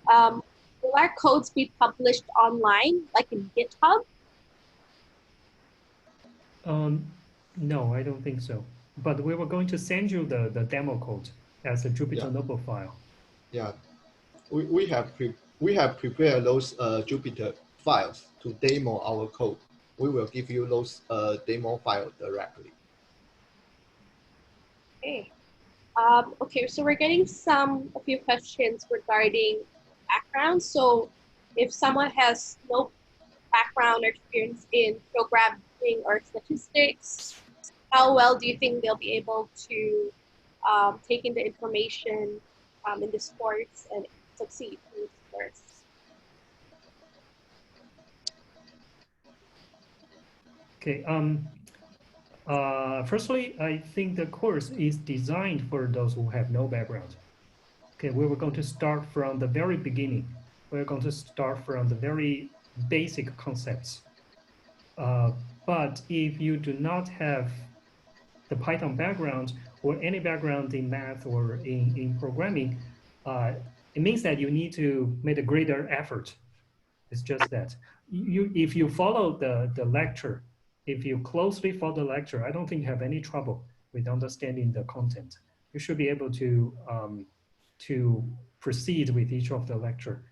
will our codes be published online, like in GitHub? No, I don't think so. But we were going to send you the demo code as a Jupyter Notebook file. Yeah, we have prepared those Jupyter files to demo our code. We will give you those demo files directly. Okay. Okay, so we're getting a few questions regarding background. So if someone has no background or experience in programming or statistics, how well do you think they'll be able to take in the information in this course and succeed in this course? Okay. Firstly, I think the course is designed for those who have no background. Okay, we were going to start from the very beginning. We're going to start from the very basic concepts. But if you do not have the Python background or any background in math or in programming, it means that you need to make a greater effort. It's just that. If you follow the lecture, if you closely follow the lecture, I don't think you have any trouble with understanding the content. You should be able to proceed with each of the lecture.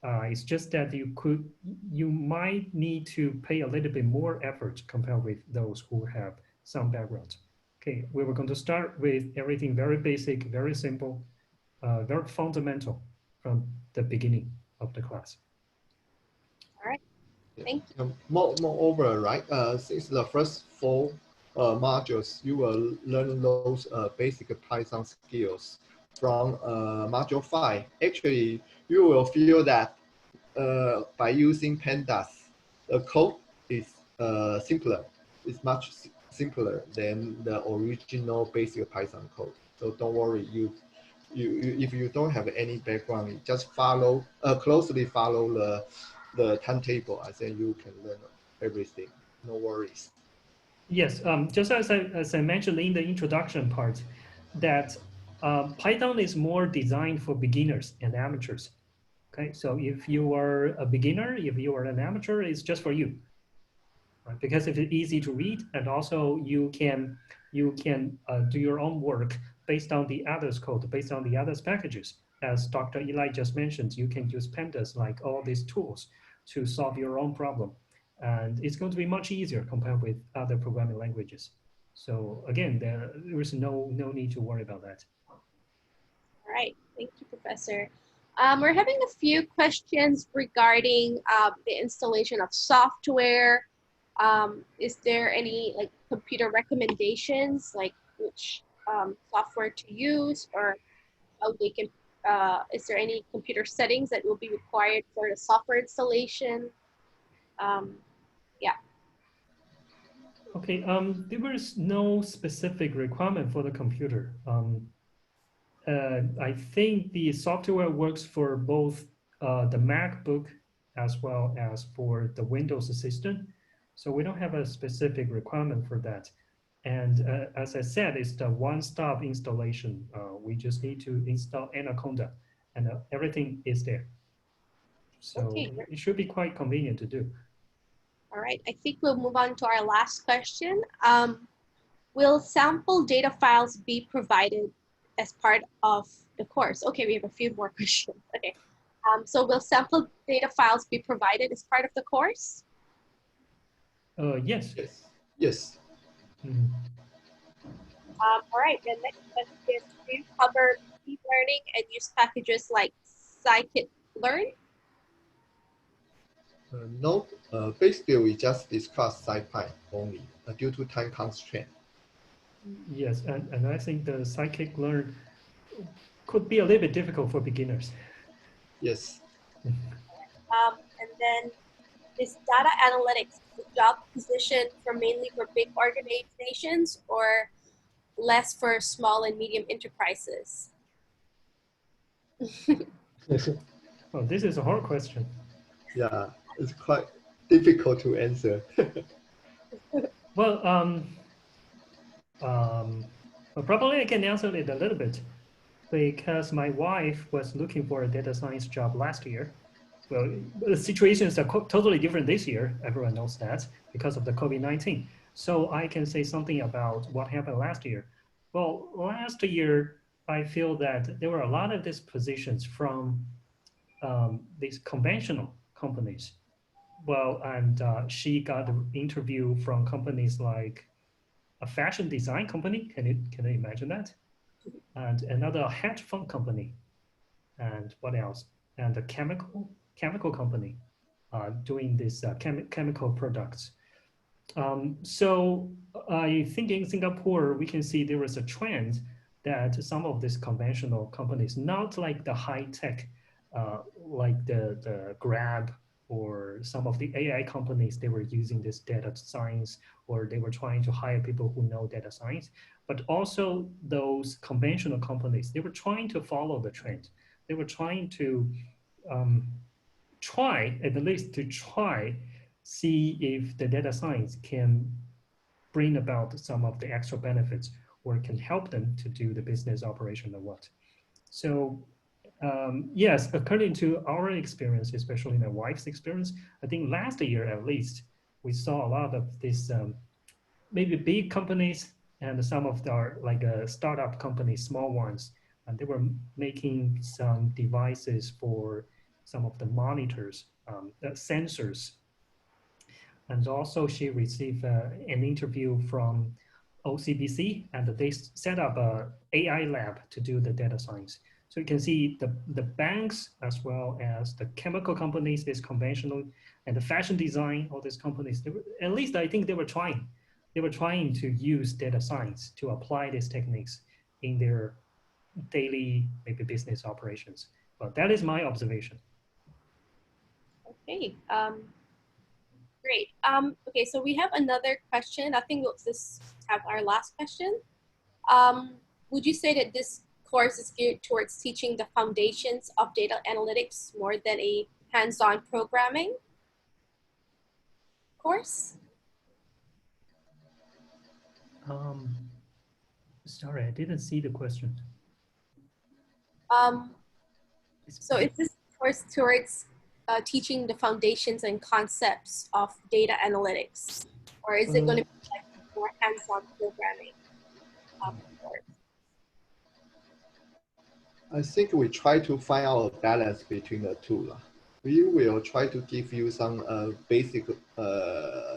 It's just that you might need to pay a little bit more effort compared with those who have some background. Okay, we were going to start with everything very basic, very simple, very fundamental from the beginning of the class. All right, thank you. Moreover, right, since the first 4 modules, you will learn those basic Python skills. From module 5, actually, you will feel that by using pandas, the code is simpler. It's much simpler than the original basic Python code. So don't worry, if you don't have any background, you just closely follow the timetable. I think you can learn everything. No worries. Yes, just as I mentioned in the introduction part, that Python is more designed for beginners and amateurs. Okay, so if you are a beginner, if you are an amateur, it's just for you, right? Because it's easy to read, and also you can do your own work based on the others' code, based on the others' packages. As Dr. Eli just mentioned, you can use pandas like all these tools to solve your own problem. And it's going to be much easier compared with other programming languages. So again, there is no need to worry about that. All right, thank you, Professor. We're having a few questions regarding the installation of software. Is there any like computer recommendations, like which software to use, or how they can, is there any computer settings that will be required for the software installation? Yeah. Okay, there was no specific requirement for the computer. I think the software works for both the MacBook as well as for the Windows Assistant. So we don't have a specific requirement for that. And as I said, it's the one-stop installation. We just need to install Anaconda and everything is there. So Okay. it should be quite convenient to do. All right, I think we'll move on to our last question. Will sample data files be provided as part of the course? Okay, we have a few more questions. Okay. So will sample data files be provided as part of the course? Yes. Yes. Yes. Mm. All right, the next question is, do you cover deep learning and use packages like scikit-learn? No, basically we just discussed SciPy only due to time constraint. Yes, and I think the scikit-learn could be a little bit difficult for beginners. Yes. And then is data analytics a job position for mainly for big organizations or less for small and medium enterprises? Oh, this is a hard question. Yeah, it's quite difficult to answer. Well, probably I can answer it a little bit because my wife was looking for a data science job last year. Well, the situations are totally different this year. Everyone knows that because of the COVID-19. So I can say something about what happened last year. Well, last year, I feel that there were a lot of these positions from these conventional companies. Well, and she got an interview from companies like a fashion design company. Can you imagine that? And another hedge fund company, and what else? And a chemical company doing this chemical products. So I think in Singapore we can see there is a trend that some of these conventional companies, not like the high tech, like the Grab or some of the AI companies, they were using this data science, or they were trying to hire people who know data science, but also those conventional companies, they were trying to follow the trend. They were trying to try see if the data science can bring about some of the extra benefits or can help them to do the business operation or what. So yes, according to our experience, especially my wife's experience, I think last year at least, we saw a lot of these maybe big companies and some of our like startup companies, small ones, and they were making some devices for some of the monitors, the sensors. And also she received an interview from OCBC, and they set up a AI lab to do the data science. So you can see the banks as well as the chemical companies, this conventional, and the fashion design, all these companies, they were, at least I think they were trying. They were trying to use data science to apply these techniques in their daily maybe business operations. But that is my observation. Okay, great. Okay, so we have another question. I think we'll just have our last question. Would you say that this course is geared towards teaching the foundations of data analytics more than a hands-on programming course? Sorry, I didn't see the question. So is this course towards teaching the foundations and concepts of data analytics, or is it going to be like more hands-on programming course? I think we try to find out a balance between the two. We will try to give you some basic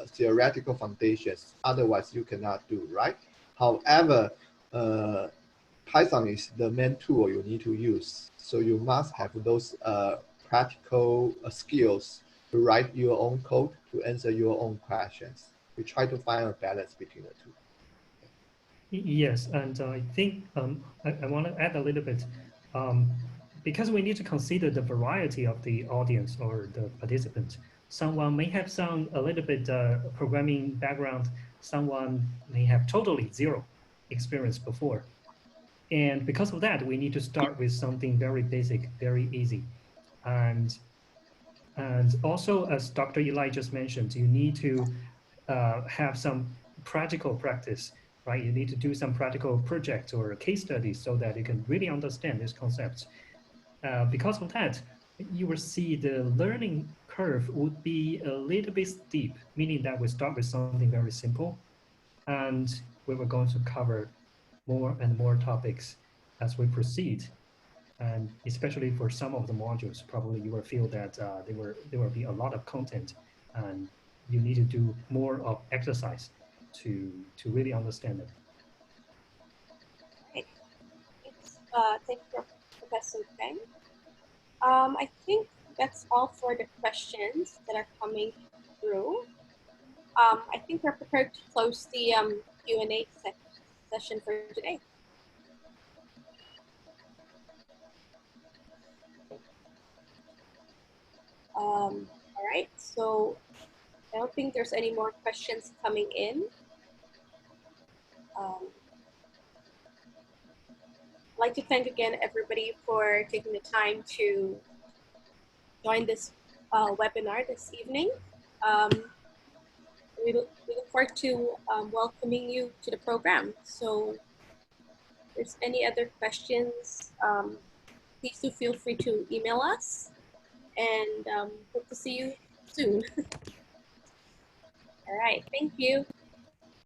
theoretical foundations. Otherwise, you cannot do, right? However, Python is the main tool you need to use. So you must have those practical skills to write your own code, to answer your own questions. We try to find a balance between the two. Yes, and I think I want to add a little bit, because we need to consider the variety of the audience or the participant. Someone may have some a little bit programming background, someone may have totally zero experience before. And because of that, we need to start with something very basic, very easy. And also, as Dr. Eli just mentioned, you need to have some practical practice, right? You need to do some practical projects or case studies so that you can really understand these concepts. Because of that, you will see the learning curve would be a little bit steep, meaning that we start with something very simple, and we were going to cover more and more topics as we proceed. And especially for some of the modules, probably you will feel that there will be a lot of content, and you need to do more of exercise to really understand it. Right. Thank you, Professor Peng. I think that's all for the questions that are coming through. I think we're prepared to close the Q&A session for today. All right, so I don't think there's any more questions coming in. I'd like to thank again everybody for taking the time to join this webinar this evening. We look forward to welcoming you to the program. So if there's any other questions, please do feel free to email us, and hope to see you soon. All right, thank you.